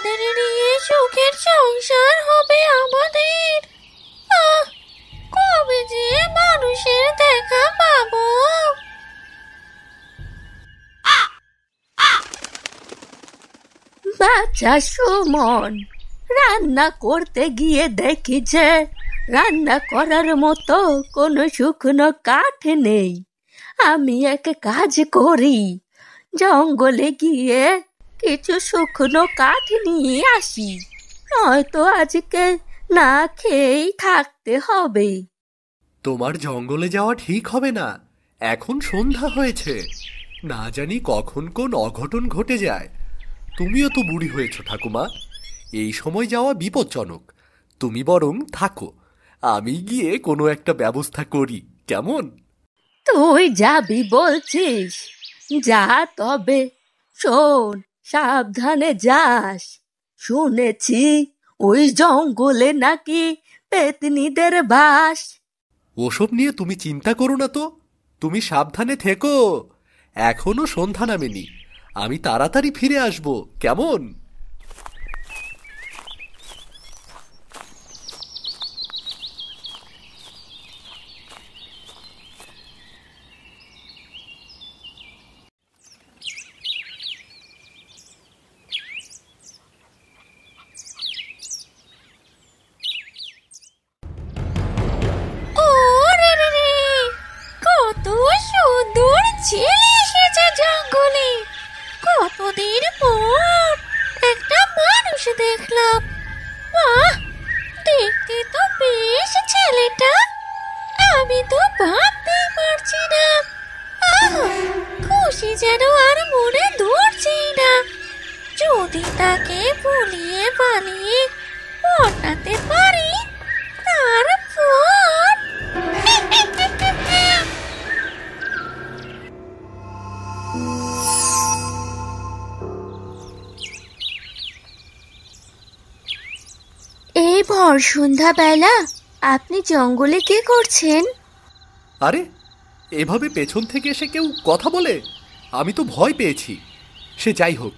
তাদের নিয়ে সুখের সংসার হবে আমাদের। আহ, কবে যে মানুষের দেখা পাবো। বাচ্চা সুমন, রান্না করতে গিয়ে দেখি যে রান্না করার মতো কোনো শুকনো কাঠ নেই। আমি এক কাজ করি, জঙ্গলে গিয়ে কিছু শুকনো কাঠ নিয়ে আসি, নয়তো আজকে না খেয়েই থাকতে হবে। তোমার জঙ্গলে যাওয়া ঠিক হবে না, এখন সন্ধ্যা হয়েছে, না জানি কখন কোন অঘটন ঘটে যায়। তুমিও তো বুড়ি হয়েছ ঠাকুমা, এই সময় যাওয়া বিপজ্জনক। তুমি বরং থাকো, আমি গিয়ে কোনো একটা ব্যবস্থা করি, কেমন? তুই যাবি বলছিস? যা তবে, শোন, সাবধানে যাস। শুনেছি ওই জঙ্গলে নাকি পেতনিদের বাস। ওসব নিয়ে তুমি চিন্তা করো না তো, তুমি সাবধানে থেকো। এখনো সন্ধ্যা নামেনি, আমি তাড়াতাড়ি ফিরে আসব, কেমন? ও রে রে রে, কত সুন্দর ছেলে এসেছে জঙ্গলে। কতদিন পর একটা মানুষ দেখলাম। বাহ, দেখতে তো বেশ ছেলেটা। আমি তো ভাবতেই পারছি না। আহ, খুশি যেন আর মনে ধরছেই না। যদি তাকে ভুলিয়ে পালিয়ে পটাতে পারি, তারপর এই ভর সন্ধ্যাবেলা আপনি জঙ্গলে কি করছেন? আরে, এভাবে পেছন থেকে এসে কেউ কথা বলে? আমি তো ভয় পেয়েছি। সে যাই হোক,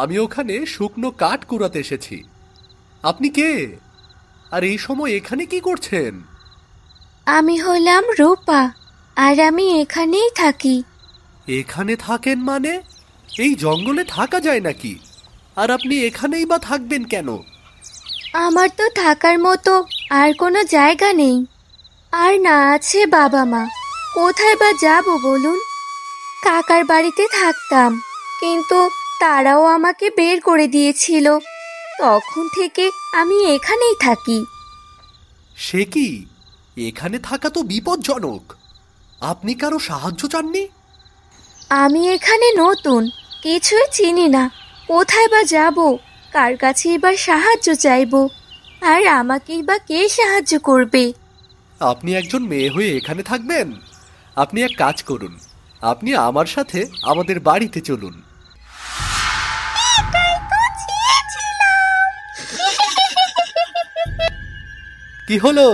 আমি ওখানে শুকনো কাঠ কুড়াতে এসেছি। আপনি কে? আর এই সময় এখানে কি করছেন? আমি হলাম রূপা, আর আমি এখানেই থাকি। এখানে থাকেন মানে? এই জঙ্গলে থাকা যায় নাকি? আর আপনি এখানেই বা থাকবেন কেন? আমার তো থাকার মতো আর কোনো জায়গা নেই, আর না আছে বাবা মা। কোথায় বা যাব বলুন? কাকার বাড়িতে থাকতাম, কিন্তু তারাও আমাকে বের করে দিয়েছিল। তখন থেকে আমি এখানেই থাকি। সে কি? এখানে থাকা তো বিপজ্জনক। আপনি কারো সাহায্য চাননি? আমি এখানে নতুন, কিছুই চিনি না। কোথায় বা যাব, কার কাছে এবার সাহায্য চাইব, আর আমাকেই বা কে সাহায্য করবে? আপনি একজন মেয়ে হয়ে এখানে থাকবেন? আপনি এক কাজ করুন, আপনি আমার সাথে আমাদের বাড়িতে চলুন। কি হলো?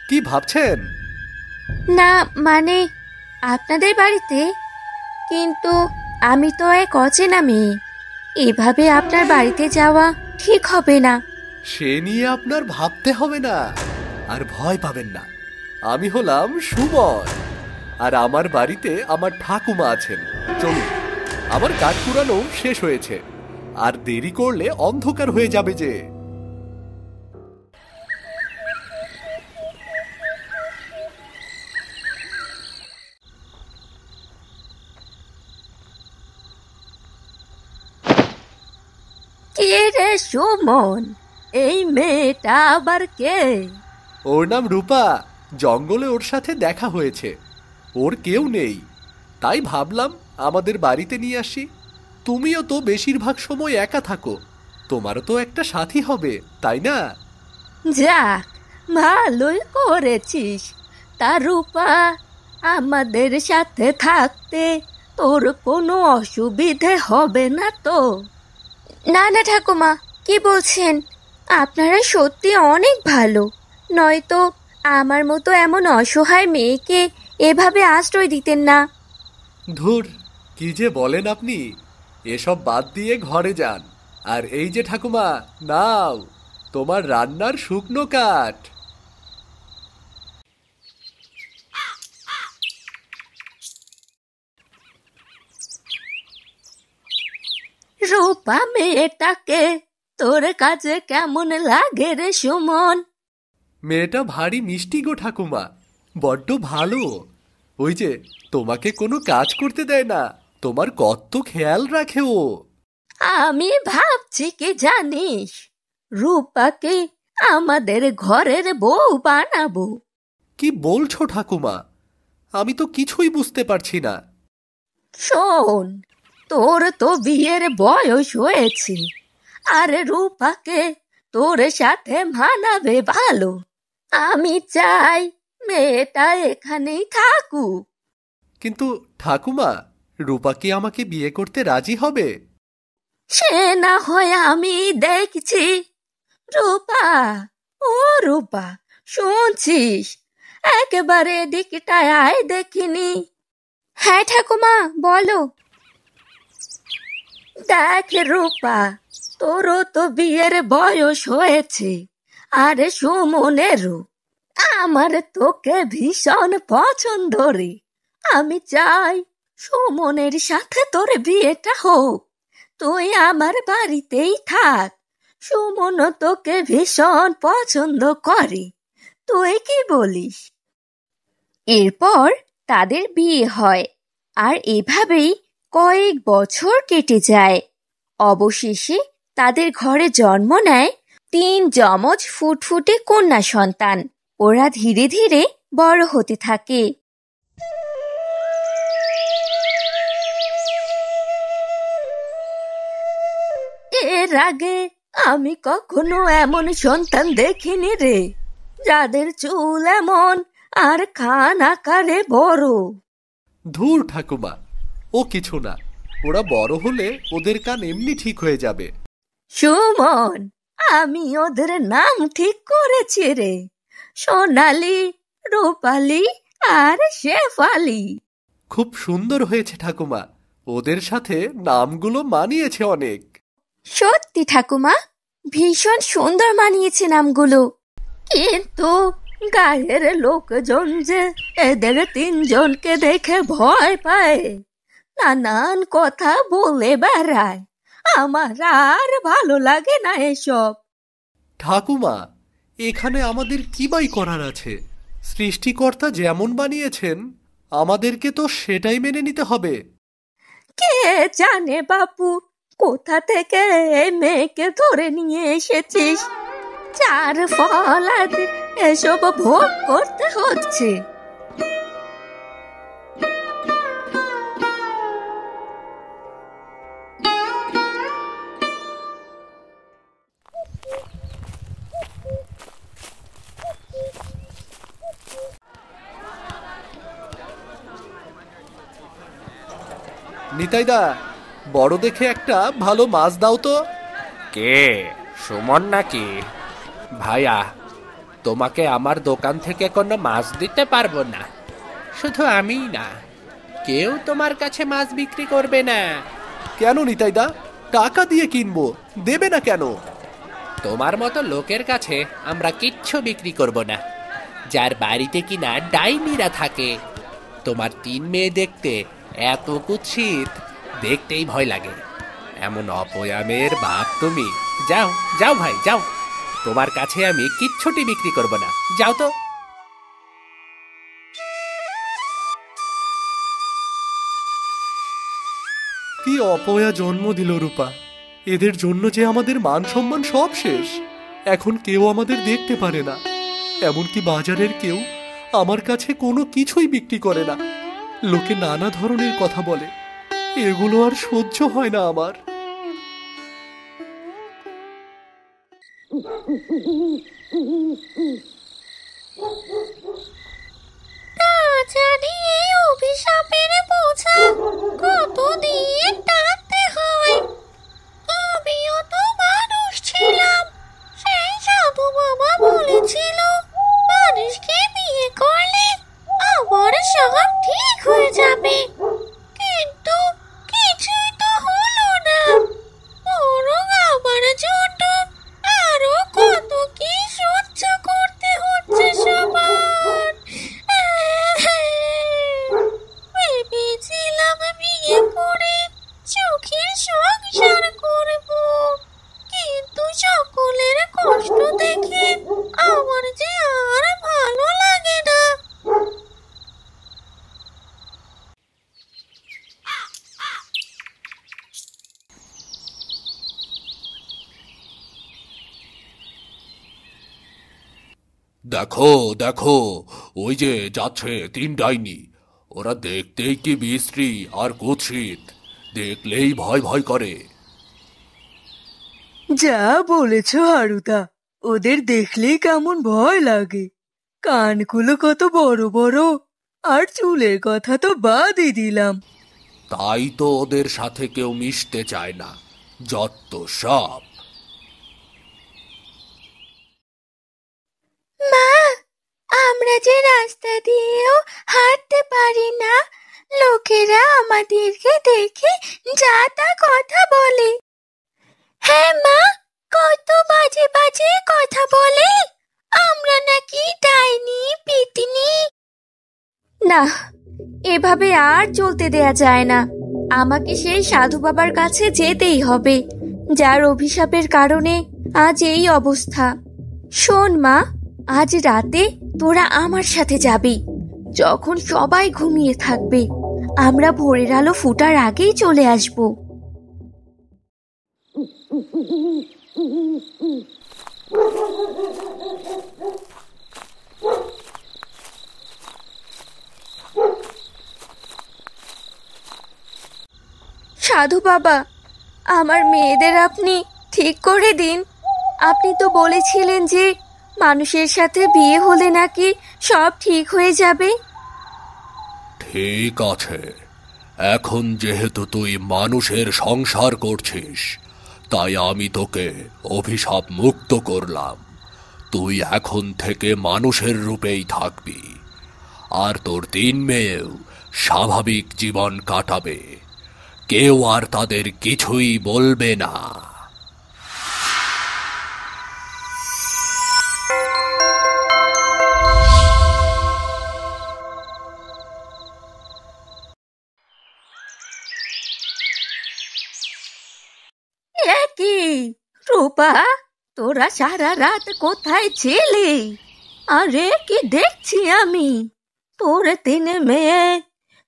কি ভাবছেন? না, মানে আপনাদের বাড়িতে, কিন্তু আমি তো এক অচেনা মেয়ে। এভাবে আপনার বাড়িতে যাওয়া ঠিক হবে না। সে নিয়ে আপনার ভাবতে হবে না, আর ভয় পাবেন না। আমি হলাম সুমন, আর আমার বাড়িতে আমার ঠাকুমা আছেন। চলুন, আমার কাঠ কুড়ানো শেষ হয়েছে, আর দেরি করলে অন্ধকার হয়ে যাবে যে। কে রে সুমন, এই মেয়েটা আবার কে? ওর নাম রূপা। জঙ্গলে ওর সাথে দেখা হয়েছে, ওর কেউ নেই, তাই ভাবলাম আমাদের বাড়িতে নিয়ে আসি। তুমিও তো বেশিরভাগ সময় একা থাকো, তোমারও তো একটা সাথী হবে, তাই না? যাক, ভালোই করেছিস। তা রূপা, আমাদের সাথে থাকতে তোর কোনো অসুবিধে হবে না তো? না না ঠাকুমা, কি বলছেন? আপনারা সত্যি অনেক ভালো। নয়তো আমার মতো এমন অসহায় মেয়েকে এভাবে আশ্রয় দিতেন না। ধুর, কি যে বলেন আপনি! এসব বাদ দিয়ে ঘরে যান, আর এই যে ঠাকুমা, নাও তোমার রান্নার শুকনো কাঠ। রূপা মেয়েটাকে তোর কাছে কেমন লাগে রে সুমন? মেয়েটা ভারী মিষ্টি গো ঠাকুমা, বড্ড ভালো। ওই যে তোমাকে কোনো কাজ করতে দেয় না, তোমার কত খেয়াল রাখে ও। আমি ভাবছি কি জানিস, রূপাকে আমাদের ঘরের বউ বানাবো। কি বলছো ঠাকুমা? আমি তো কিছুই বুঝতে পারছি না। শোন, তোর তো বিয়ের বয়স হয়েছে, আর রূপাকে তোর সাথে মানাবে ভালো। আমি চাই মেয়েটা এখানেই থাকুক। কিন্তু ঠাকুমা, রূপা কি আমাকে বিয়ে করতে রাজি হবে? সে না হয় আমি দেখছি। রূপা, ও রূপা, শুনছিস? একেবারে এদিকটায় আয় দেখিনি। হ্যাঁ ঠাকুমা, বলো। দেখ রূপা, তোরও তো বিয়ের বয়স হয়েছে, আর সুমনেরও। আমার তোকে ভীষণ পছন্দ রে। আমি চাই সুমনের সাথে তোর বিয়েটা হোক, তুই আমার বাড়িতেই থাক। সুমন তোকে ভীষণ পছন্দ করে, তুই কি বলিস? এরপর তাদের বিয়ে হয়, আর এভাবেই কয়েক বছর কেটে যায়। অবশেষে তাদের ঘরে জন্ম নেয় 3 যমজ ফুটফুটে কন্যা সন্তান। ওরা ধীরে ধীরে বড় হতে থাকে। এর আগে আমি কখনো এমন সন্তান দেখিনি রে, যাদের চুল এমন আর কান আকারে বড়। ধুর ঠাকুমা, ও কিছু না, ওরা বড় হলে ওদের কান এমনি ঠিক হয়ে যাবে। সুমন, আমি ওদের নাম ঠিক করেছি রে, সোনালি, রূপালি আর শেফালি। খুব সুন্দর হয়েছে ঠাকুমা, ওদের সাথে নামগুলো মানিয়েছে অনেক। সত্যি ঠাকুমা, ভীষণ সুন্দর মানিয়েছে নামগুলো। কিন্তু গায়ের লোকজন যে এদের 3 জনকে দেখে ভয় পায়, নানান কথা বলে বেড়ায়। আমার আর ভালো লাগে না এসব। ঠাকুমা, এখানে আমাদের কি বাই করার আছে? সৃষ্টিকর্তা যেমন বানিয়েছেন আমাদেরকে তো সেটাই মেনে নিতে হবে। কে জানে বাপু, কোথা থেকে এই মেয়েকে ধরে নিয়ে এসেছিস, যার ফল আজ এসব ভোগ করতে হচ্ছে। নিতাইদা, বড় দেখে একটা ভালো মাছ দাও তো। কে, সুমন নাকি? ভাইয়া, তোমাকে আমার দোকান থেকে কোনো মাছ দিতে পারবো না। শুধু আমিই না, কেউ তোমার কাছে মাছ বিক্রি করবে না। কেন নিতাইদা, টাকা দিয়ে কিনবো, দেবে না কেন? তোমার মতো লোকের কাছে আমরা কিচ্ছু বিক্রি করব না, যার বাড়িতে কিনা ডাইনিরা থাকে। তোমার 3 মেয়ে দেখতে এত কুৎসিত, দেখতেই ভয় লাগে। এমন অপয়ামের বাপ তুমি। যাও যাও ভাই, যাও, তোমার কাছে আমি কিচ্ছুটি বিক্রি করব না, যাও তো। কি অপয়া জন্ম দিল রূপা, এদের জন্য যে আমাদের মান সম্মান সব শেষ। এখন কেউ আমাদের দেখতে পারে না, এমনকি বাজারের কেউ আমার কাছে কোনো কিছুই বিক্রি করে না। লোকে নানা ধরনের কথা বলে, এগুলো আর সহ্য হয় না আমার। জানি এই অভিশাপের বোঝা কতদিন টানতে হয়। আমিও তো মানুষ ছিলাম, সেই সাধু বাবা বলেছিল মানুষকে বিয়ে করলে আবার সব ঠিক হয়ে যাবে। কিন্তু কিছুই তো হলো না, বরং দেখো দেখো, ওই যে যাচ্ছে তিন ডাইনি। ওরা দেখতেই কি বিশ্রী আর কুৎসিত, দেখলেই ভয় ভয় করে। যা বলেছ হারুদা, ওদের দেখলেই কেমন ভয় লাগে। কানগুলো কত বড় বড়, আর চুলের কথা তো বাদই দিলাম। তাই তো ওদের সাথে কেউ মিশতে চায় না, যত সব। মা, আমরা যে রাস্তা দিয়েও হাঁটতে পারি না, লোকেরা আমাদেরকে দেখে যা তা কথা বলে। হ্যাঁ মা, কত বাজে বাজে কথা বলে, আমরা নাকি ডাইনি পিতনি। না, এভাবে আর চলতে দেয়া যায় না। আমাকে সেই সাধু বাবার কাছে যেতেই হবে, যার অভিশাপের কারণে আজ এই অবস্থা। শোন মা, আজ রাতে তোরা আমার সাথে যাবি। যখন সবাই ঘুমিয়ে থাকবে, আমরা ভোরের আলো ফোটার আগেই চলে আসব। সাধু বাবা, আমার মেয়েদের আপনি ঠিক করে দিন। আপনি তো বলেছিলেন যে মানুষের সাথে বিয়ে হলে নাকি সব ঠিক হয়ে যাবে। ঠিক আছে, এখন যেহেতু তুই মানুষের সংসার করছিস, তাই আমি তোকে অভিশাপ মুক্ত করলাম। তুই এখন থেকে মানুষের রূপেই থাকবি, আর তোর তিন মেয়েও স্বাভাবিক জীবন কাটাবে। কেউ আর তাদের কিছুই বলবে না। কি রূপা, তোরা সারা রাত কোথায় ছিলি? আরে কি দেখছি আমি, তোর তিন মেয়ে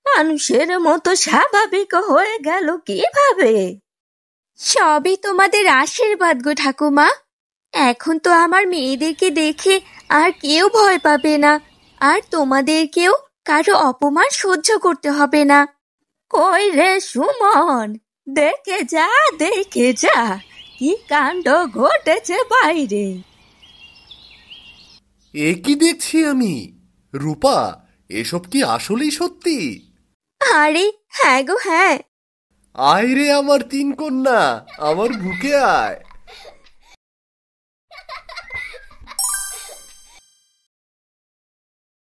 মানুষের মতো স্বাভাবিক হয়ে গেল কিভাবে? সবই তোমাদের আশীর্বাদ গো ঠাকুমা। এখন তো আমার মেয়েদেরকে দেখে আর কেউ ভয় পাবে না, আর তোমাদেরকেও কারো অপমান সহ্য করতে হবে না। কই রে সুমন, দেখে যা দেখে যা, কি কাণ্ড ঘটেছে বাইরে। এ কি দেখছি আমি? রূপা, এসব কি আসলেই সত্যি? আরে হ্যাঁ গো হ্যাঁ। আয় রে আমার তিন কন্যা, আমার বুকে আয়।